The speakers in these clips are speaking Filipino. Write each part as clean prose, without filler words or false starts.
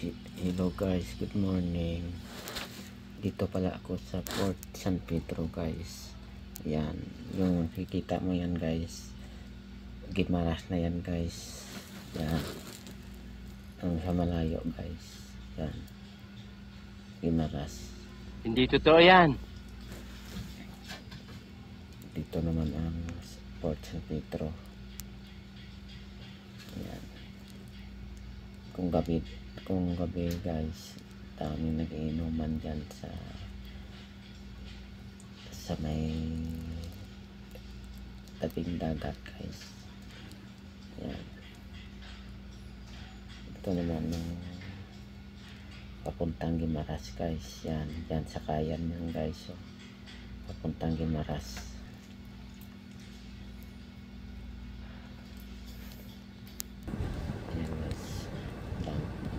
Hello guys, good morning. Dito pala ako sa Port San Pedro guys. Yan, yung nakikita mo yan guys. Gimaras na yan guys. Yan. Ang sa malayo guys. Yan. Gimaras. Hindi totoo yan. Dito naman ang Port San Pedro. Yan. Kung gabi guys, daming nag-iinuman dyan sa may tabing dagat guys. Yan. Ito naman ng papuntang Gimaras guys. Yan, dyan sa kayan yan guys. So, papuntang Gimaras.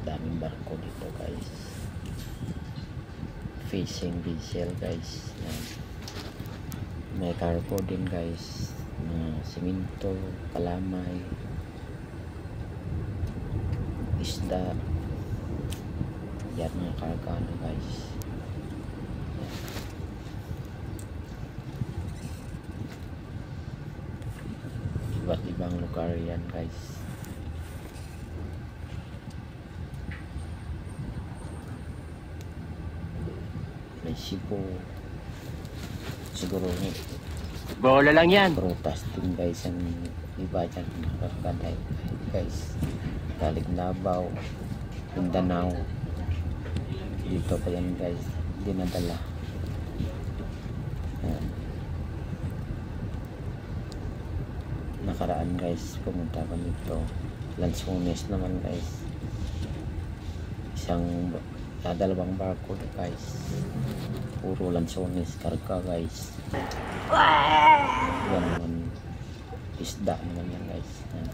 Daming barko dito guys, fishing diesel guys. Yan. May cargo din guys na simento, kalamay, isda. Yan mga karga na guys. Yan. Iba't ibang lugar yan guys. May sipo, siguro Bola lang yan. prutas din guys ang iba dyan nakakaday guys. Galing Davao, Mindanao, dito pa yan guys dinadala. Yan. Nakaraan guys pumunta kami dito Lanzones naman guys, dalawang barko guys, puro Lanzones karga guys. Yan naman isda naman yan guys. Yan.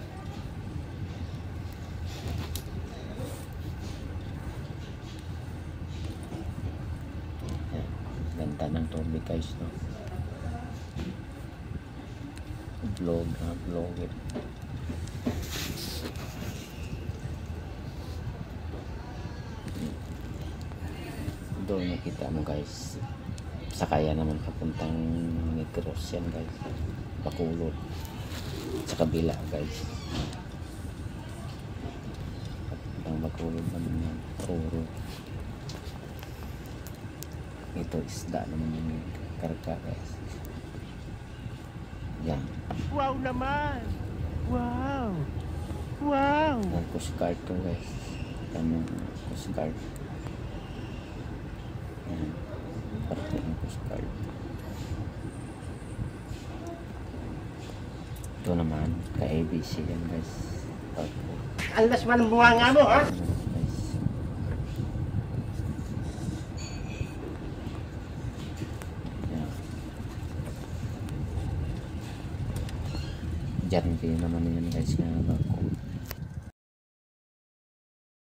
Yan. Ganda ng tubig guys, no? Vlog it. Doon nakita mo guys, sakaya naman papuntang Negros yan guys, Bacolod sa kabila guys, papuntang Bacolod naman yan, Roro. Ito isda naman yung karga guys. Yan. Wow naman. Wow. Wow. Ang Coast Guard to guys. Yan yung Coast Guard. Yan. Parte ng Coast Guard. Ito naman, ka-ABC yan guys. Alas man ang bunga nga mo, ha? Guys. Yan. Dyan din naman yan guys nga barko.